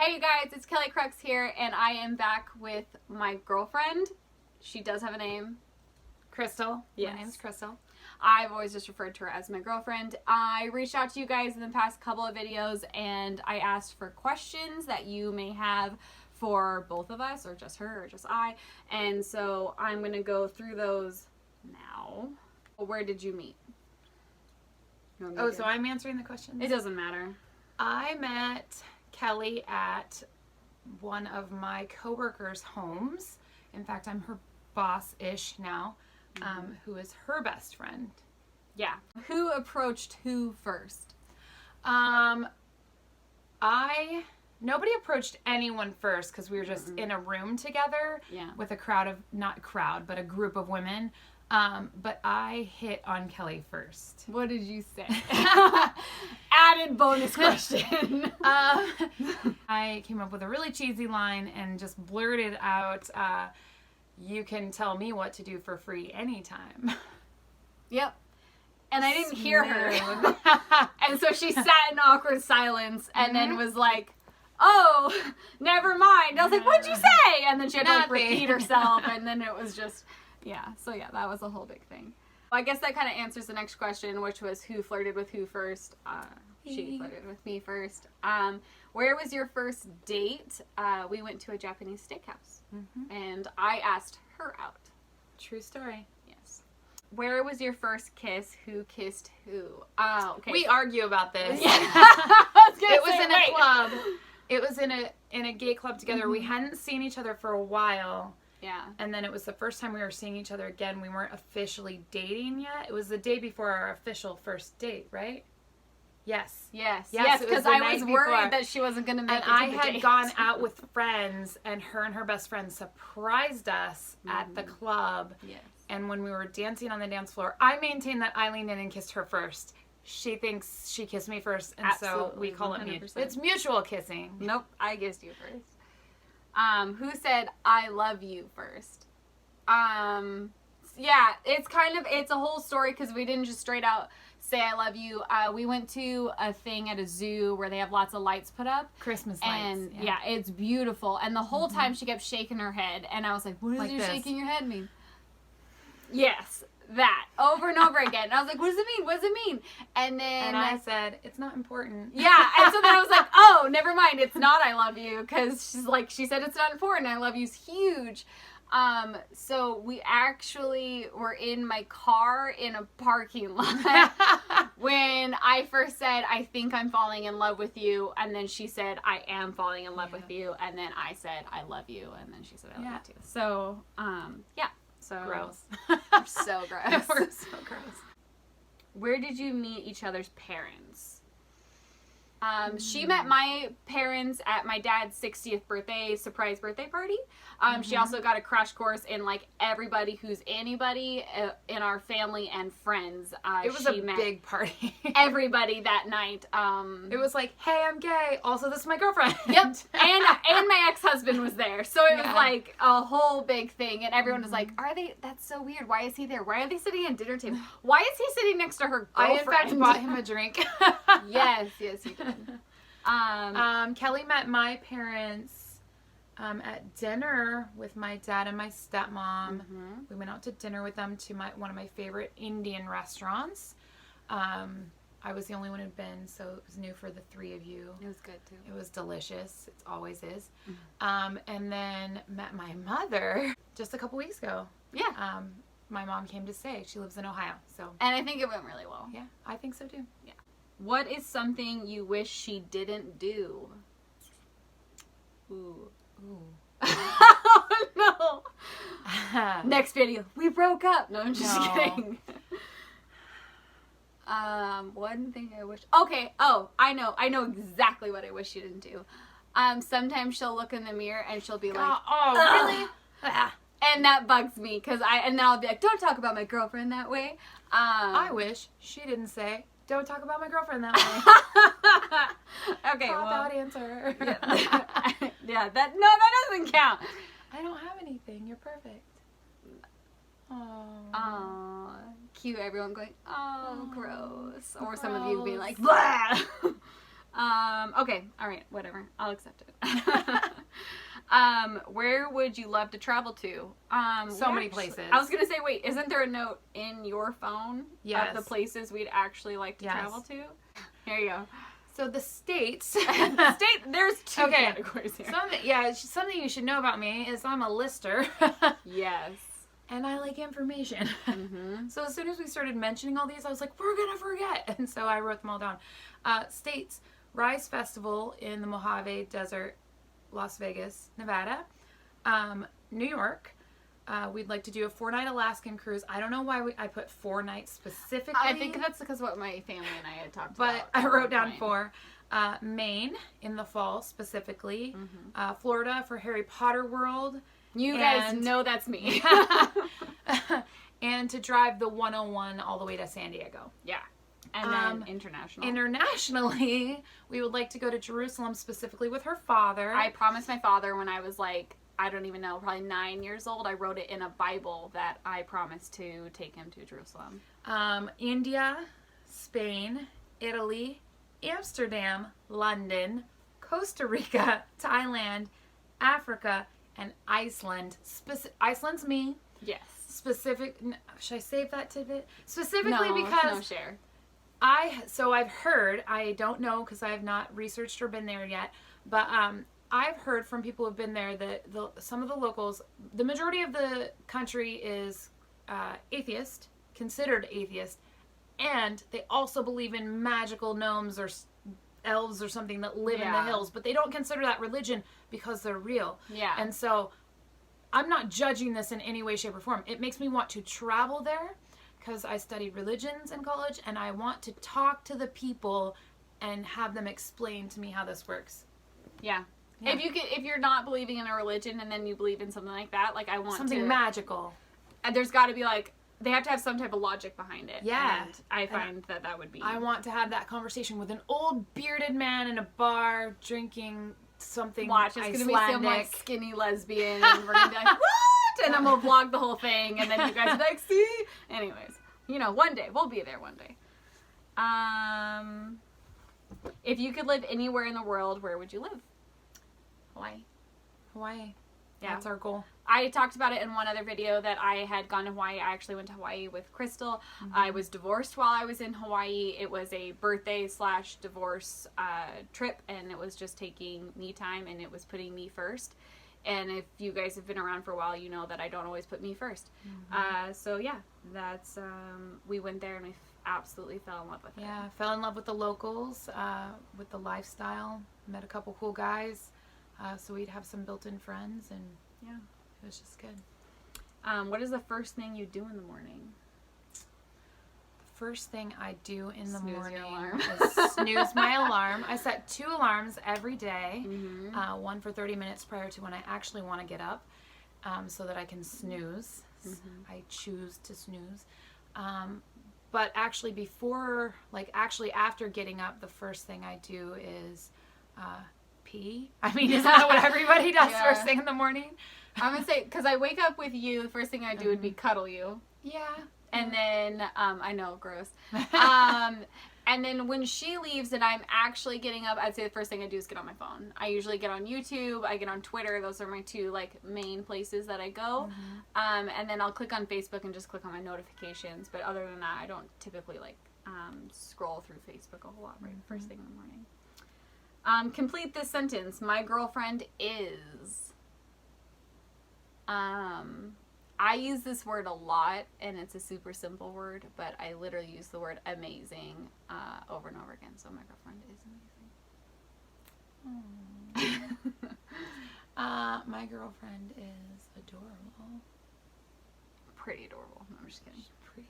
Hey you guys, it's Kelly Crux here, and I am back with my girlfriend. She does have a name. Crystal. Yes. My name's Crystal. I've always just referred to her as my girlfriend. I reached out to you guys in the past couple of videos, and I asked for questions that you may have for both of us, or just her, or just I. And so I'm going to go through those now. Where did you meet? Oh, so I'm answering the questions? It doesn't matter. I met Kelly at one of my coworkers' homes. In fact, I'm her boss-ish now, who is her best friend. Yeah. Who approached who first? Nobody approached anyone first because we were just in a room together with a crowd of, not crowd, but a group of women. But I hit on Kelly first. What did you say? Added bonus question. I came up with a really cheesy line and just blurted out, you can tell me what to do for free anytime. Yep. And I didn't hear her. And so she sat in awkward silence and then was like, oh, never mind. I was like, what'd you say? And then she had to like repeat herself, and then it was just, so that was a whole big thing. I guess that kind of answers the next question, which was who flirted with who first. She flirted with me first. Where was your first date? We went to a Japanese steakhouse, and I asked her out. True story. Yes. Where was your first kiss? Who kissed who? Oh, okay. We argue about this. Yeah. It was in a club. It was in a gay club together. We hadn't seen each other for a while. Yeah. And then it was the first time we were seeing each other again. We weren't officially dating yet. It was the day before our official first date, right? Yes. Yes, because I was worried that she wasn't going to make it to the And I had date. gone out with friends, and her best friend surprised us at the club. Yes. And when we were dancing on the dance floor, I maintain that I leaned in and kissed her first. She thinks she kissed me first, and so we call 100%. It mutual. It's mutual kissing. Nope, I kissed you first. Who said I love you first? Yeah, it's a whole story because we didn't just straight out say I love you. We went to a thing at a zoo where they have lots of lights put up. Christmas lights. And yeah, it's beautiful. And the whole time she kept shaking her head, and I was like, what does your shaking your head mean? Yes, that. Over and over again. And I was like, what does it mean? What does it mean? And then I said, it's not important. Yeah, and so then I was like, oh, never mind. It's not I love you, because she said it's not important. I love you's huge. So we actually were in my car in a parking lot when I first said, I think I'm falling in love with you. And then she said, I am falling in love with you. And then I said, I love you. And then she said, I love you too. So, So gross. We're so gross. We're so gross. Where did you meet each other's parents? She met my parents at my dad's 60th birthday surprise birthday party. She also got a crash course in like everybody who's anybody in our family and friends. It was a big party. Everybody that night. It was like, hey, I'm gay. Also, this is my girlfriend. Yep. And my ex-husband was there. So it was like a whole big thing. And everyone was like, that's so weird. Why is he there? Why are they sitting at dinner table? Why is he sitting next to her girlfriend? I, in fact, bought him a drink. Yes, you did. Kelly met my parents at dinner with my dad and my stepmom. We went out to dinner with them to one of my favorite Indian restaurants. I was the only one who'd been, so it was new for the three of you. It was good too. It was delicious. It always is. And then met my mother just a couple weeks ago. Yeah. My mom came to stay. She lives in Ohio, so. And I think it went really well. Yeah, I think so too. Yeah. What is something you wish she didn't do? Ooh. Oh, no. Next video. We broke up. No, I'm just kidding. One thing I wish. Okay. Oh, I know exactly what I wish she didn't do. Sometimes she'll look in the mirror and she'll be like, oh, really? And that bugs me and then I'll be like, don't talk about my girlfriend that way. I wish she didn't say, don't talk about my girlfriend that way. Okay, Cop-out answer. Yeah, that doesn't count. I don't have anything. You're perfect. Aww. Cute, everyone going, oh, gross. Or some of you being like, blah. Okay. All right. Whatever. I'll accept it. Where would you love to travel to? So many places. I was gonna say, wait, isn't there a note in your phone Yes. of the places we'd actually like to travel to? Here you go. So the States. There's two categories here. Something you should know about me is I'm a lister. Yes. And I like information. Mm-hmm. So as soon as we started mentioning all these, I was like, we're going to forget. And so I wrote them all down. States, Rise Festival in the Mojave Desert, Las Vegas, Nevada. New York. We'd like to do a 4-night Alaskan cruise. I don't know why I put 4 nights specifically. I think that's because what my family and I had talked about. But I wrote down 4. Maine in the fall specifically. Mm-hmm. Florida for Harry Potter World. You guys know that's me. And to drive the 101 all the way to San Diego. Yeah. And then international. Internationally, we would like to go to Jerusalem specifically with her father. I promised my father when I was like, I don't even know, probably 9 years old. I wrote it in a Bible that I promised to take him to Jerusalem. India, Spain, Italy, Amsterdam, London, Costa Rica, Thailand, Africa, and Iceland. Iceland's me. Yes. Should I save that tidbit? Specifically because no share. I've heard, I don't know because I have not researched or been there yet, but I've heard from people who've been there that some of the locals, the majority of the country is atheist, considered atheist, and they also believe in magical gnomes or elves or something that live in the hills, but they don't consider that religion because they're real. Yeah. And so I'm not judging this in any way, shape, or form. It makes me want to travel there because I studied religions in college, and I want to talk to the people and have them explain to me how this works. Yeah. Yeah. If you're not believing in a religion and then you believe in something like that, like I want something magical. There's got to be like, they have to have some type of logic behind it. Yeah. And I find that would be. I want to have that conversation with an old bearded man in a bar drinking something Watch, it's going to be some like skinny lesbian and we're going to be like, what? And then we'll vlog the whole thing and then you guys will be like, see? Anyways, one day. We'll be there one day. If you could live anywhere in the world, where would you live? Hawaii. Yeah. That's our goal. I talked about it in one other video that I had gone to Hawaii. I actually went to Hawaii with Crystal. Mm-hmm. I was divorced while I was in Hawaii. It was a birthday/divorce trip, and it was just taking me time, and it was putting me first. And if you guys have been around for a while, you know that I don't always put me first. Mm-hmm. So yeah, that's we went there and we absolutely fell in love with it. Yeah, fell in love with the locals, with the lifestyle. Met a couple cool guys. So we'd have some built-in friends, and yeah, it was just good. What is the first thing you do in the morning? The first thing I do in the morning alarm. is snooze my alarm. I set 2 alarms every day, mm-hmm. One for 30 minutes prior to when I actually want to get up, so that I can snooze. Mm-hmm. I choose to snooze. But actually after getting up, the first thing I do is pee. I mean, isn't that what everybody does first thing in the morning? I'm going to say, because I wake up with you, the first thing I do would be cuddle you. Yeah. And then, I know, gross. And then when she leaves and I'm actually getting up, I'd say the first thing I do is get on my phone. I usually get on YouTube, I get on Twitter. Those are my 2 main places that I go. Mm-hmm. And then I'll click on Facebook and just click on my notifications. But other than that, I don't typically scroll through Facebook a whole lot first thing in the morning. Complete this sentence. My girlfriend is. I use this word a lot, and it's a super simple word, but I literally use the word amazing over and over again. So my girlfriend is amazing. My girlfriend is adorable. Pretty adorable. No, I'm just kidding. She's pretty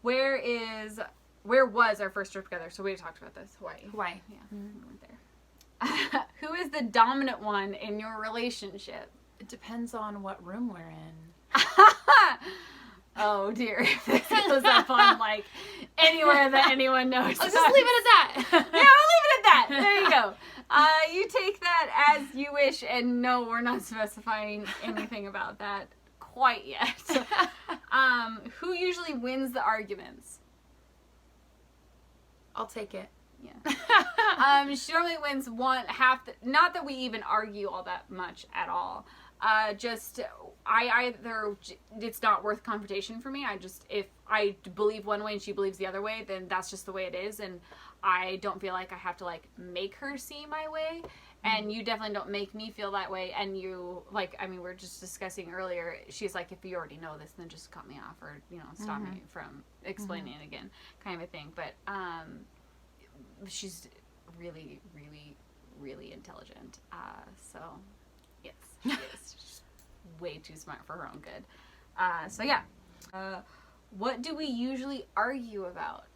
adorable. Where was our first trip together? So we talked about this. Hawaii. Yeah, mm-hmm. We went there. Who is the dominant one in your relationship? It depends on what room we're in. Oh dear. If this goes up on anywhere that anyone knows. I'll just leave it at that. Yeah, I'll leave it at that. There you go. You take that as you wish, and no, we're not specifying anything about that quite yet. Who usually wins the arguments? I'll take it. Yeah. She normally wins not that we even argue all that much at all. Just, it's not worth confrontation for me. If I believe one way and she believes the other way, then that's just the way it is. And I don't feel like I have to, like, make her see my way. And you definitely don't make me feel that way. And you, like, I mean, we were just discussing earlier, she's like, if you already know this, then just cut me off or, you know, stop me from explaining it again, kind of a thing. But she's really, really, really intelligent. So, yes, she is. She's way too smart for her own good. So, yeah. What do we usually argue about?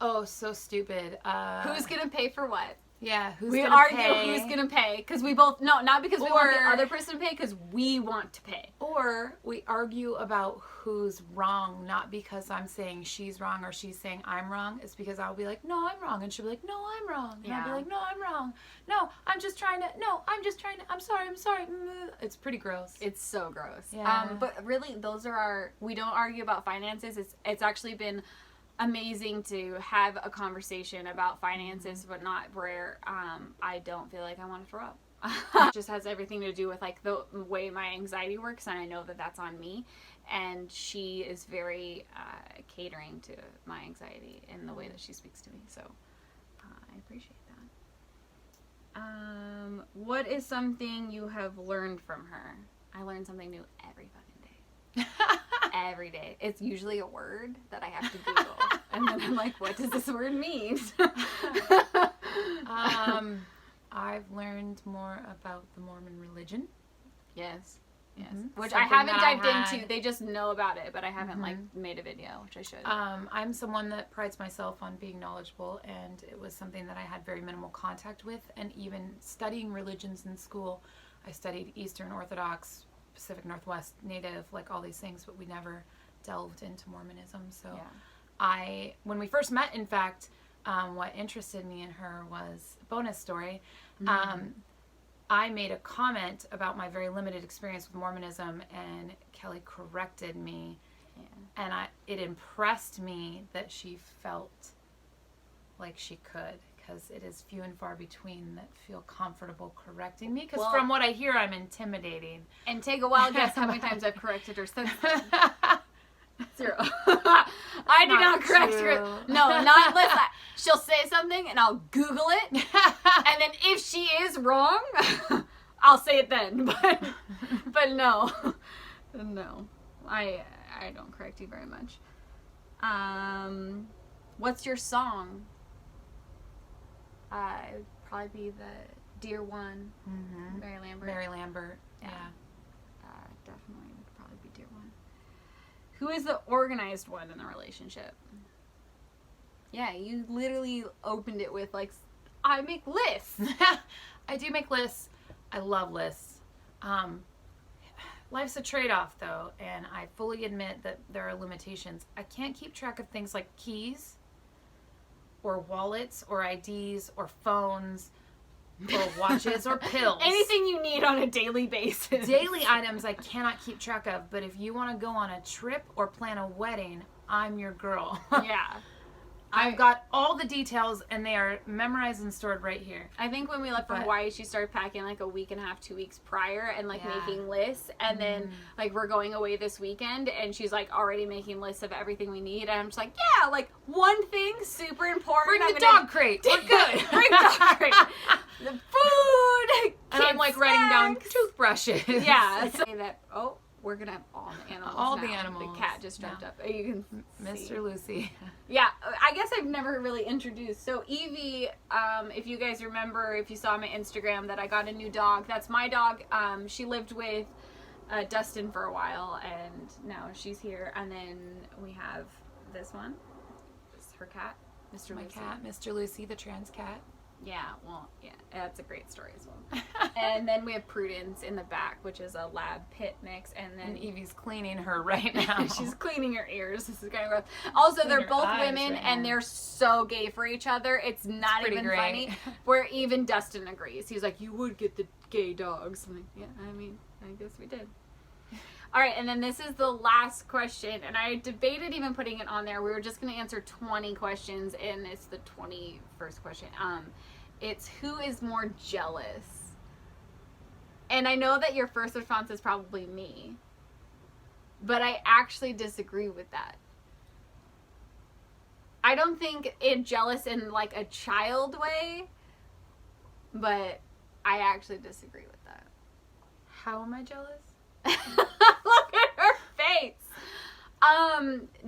Oh, so stupid. Who's gonna pay for what? Yeah, we argue who's gonna pay because we both not because we want the other person to pay, because we want to pay. Or we argue about who's wrong, not because I'm saying she's wrong or she's saying I'm wrong. It's because I'll be like, no, I'm wrong, and she'll be like, no, I'm wrong, and I'll be like, no, I'm wrong. No, I'm just trying to. I'm sorry. It's pretty gross. It's so gross. Yeah. But really, we don't argue about finances. It's actually been amazing to have a conversation about finances, but not where I don't feel like I want to throw up. It just has everything to do with, like, the way my anxiety works, and I know that that's on me. And she is very catering to my anxiety in the way that she speaks to me. So I appreciate that. What is something you have learned from her? I learn something new every fucking day. Every day. It's usually a word that I have to Google. And then I'm like, what does this word mean? I've learned more about the Mormon religion. Yes. Mm-hmm. Which I haven't dived into. They just know about it, but I haven't like made a video, which I should. I'm someone that prides myself on being knowledgeable, and it was something that I had very minimal contact with. And even studying religions in school, I studied Eastern Orthodox, Pacific Northwest, Native, like all these things, but we never delved into Mormonism. So when we first met, in fact, what interested me in her was a bonus story. I made a comment about my very limited experience with Mormonism, and Kelly corrected me. Yeah. And it impressed me that she felt like she could, because it is few and far between that feel comfortable correcting me. Because from what I hear, I'm intimidating. And take a wild guess how many times I've corrected her since then. 0. I do not correct her. No, not unless she'll say something and I'll Google it. And then if she is wrong, I'll say it then. But no. No. I don't correct you very much. What's your song? It would probably be the Dear One. Mary Lambert. Yeah. Definitely would probably be Dear One. Who is the organized one in the relationship? Yeah, you literally opened it with, like, I make lists. I do make lists. I love lists. Life's a trade-off, though, and I fully admit that there are limitations. I can't keep track of things like keys or wallets or IDs or phones or watches or pills. Anything you need on a daily basis. Daily items I cannot keep track of, but if you want to go on a trip or plan a wedding, I'm your girl. Yeah. I've got all the details, and they are memorized and stored right here. I think when we left for Hawaii, she started packing like a week and a half, 2 weeks prior, and like making lists. And then like we're going away this weekend, and she's like already making lists of everything we need. And I'm just like, yeah, like one thing super important. Bring the dog crate. We're good. Bring dog crate. The food. And I'm like writing down toothbrushes. Yeah. So that we're gonna have all the animals. All now. the animals. The cat just jumped up. You can Mr. Lucy. Yeah, I guess I've never really introduced. So Evie, if you guys remember, if you saw my Instagram, that I got a new dog. That's my dog. She lived with Dustin for a while, and now she's here. And then we have this one. This is her cat, Mr. My Lucy. cat, Mr. Lucy, the trans cat. Yeah, well, yeah, that's a great story as well. And then we have Prudence in the back, which is a lab pit mix, and then Evie's cleaning her right now. She's cleaning her ears. This is kind of rough. Also, they're both women, and they're so gay for each other. It's not even funny. Where even Dustin agrees. He's like, "You would get the gay dogs." I'm like, "Yeah, I mean, I guess we did." All right, and then this is the last question, and I debated even putting it on there. We were just going to answer 20 questions, and it's the 21st question. It's who is more jealous? And I know that your first response is probably me, but I actually disagree with that. I don't think it's jealous in like a child way, but I actually disagree with that. How am I jealous? Look at her face.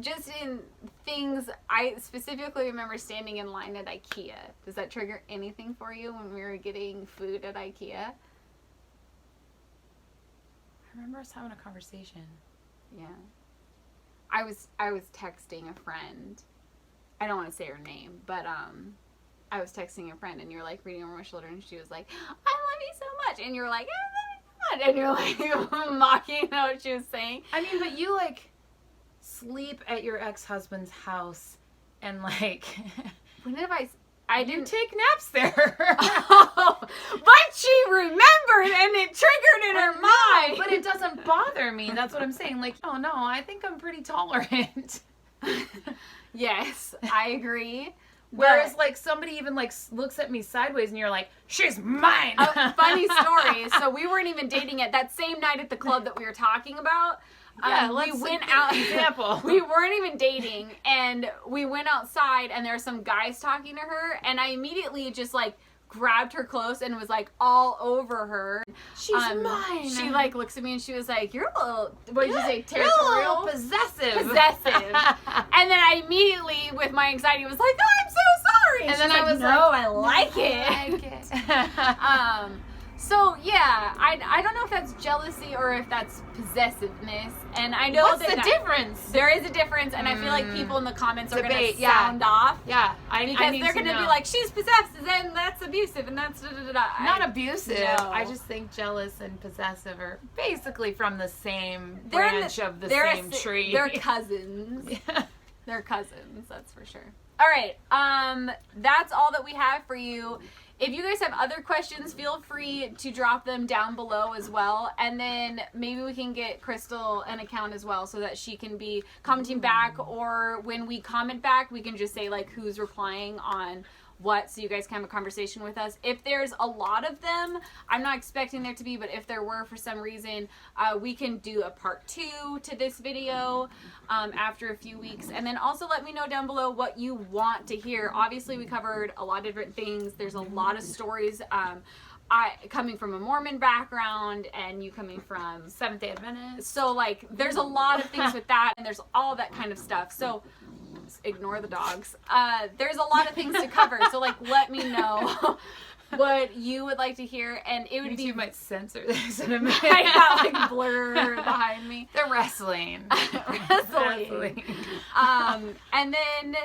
Just in things, I specifically remember standing in line at IKEA. Does that trigger anything for you when we were getting food at IKEA? I remember us having a conversation. Yeah. I was texting a friend. I don't want to say her name, but I was texting a friend, and you were like reading over my shoulder, and she was like, "I love you so much," and you were like, "I love you so much," and you're like mocking what she was saying. I mean, but you like sleep at your ex-husband's house, and like When did I you didn't take naps there. Oh, but she remembered, and it triggered in her mind. But it doesn't bother me. That's what I'm saying. Like, oh no, I think I'm pretty tolerant. Yes, I agree. Whereas, like, somebody even, like, looks at me sideways and you're like, she's mine! A funny story. So we weren't even dating at that same night at the club that we were talking about. Yeah, we went out. Example. We weren't even dating, and we went outside, and there were some guys talking to her, and I immediately just, like, grabbed her close and was, like, all over her. She's mine! She, like, looks at me, and she was like, you're a little, what did you say, You're a territorial? little possessive. Possessive. And then I immediately, with my anxiety, was like, oh, I'm so sorry. And she's then I was no, like, I like it. So yeah, I don't know if that's jealousy or if that's possessiveness, and I know What's the difference? There is a difference, and I feel like people in the comments are Debate, gonna sound off, Yeah, because they're gonna be like, she's possessive, and that's abusive, and that's not abusive. No. I just think jealous and possessive are basically from the same They're in branch of the they're same tree. They're cousins. Yeah. They're cousins, that's for sure. All right, that's all that we have for you. If you guys have other questions, feel free to drop them down below as well. And then maybe we can get Crystal an account as well so that she can be commenting back, or when we comment back, we can just say like who's replying on what, so you guys can have a conversation with us. If there's a lot of them, I'm not expecting there to be, but if there were for some reason, we can do a part 2 to this video after a few weeks. And then also let me know down below what you want to hear. Obviously we covered a lot of different things. There's a lot of stories. I coming from a Mormon background, and you coming from Seventh-day Adventist. So like there's a lot of things with that, and there's all that kind of stuff. So ignore the dogs. There's a lot of things to cover, so like let me know what you would like to hear, and it would You might censor this in a minute. I got like blur behind me. They're wrestling. Wrestling. And then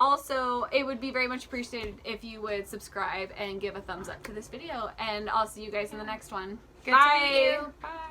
also it would be very much appreciated if you would subscribe and give a thumbs up to this video, and I'll see you guys in the next one. Good to meet you. Bye.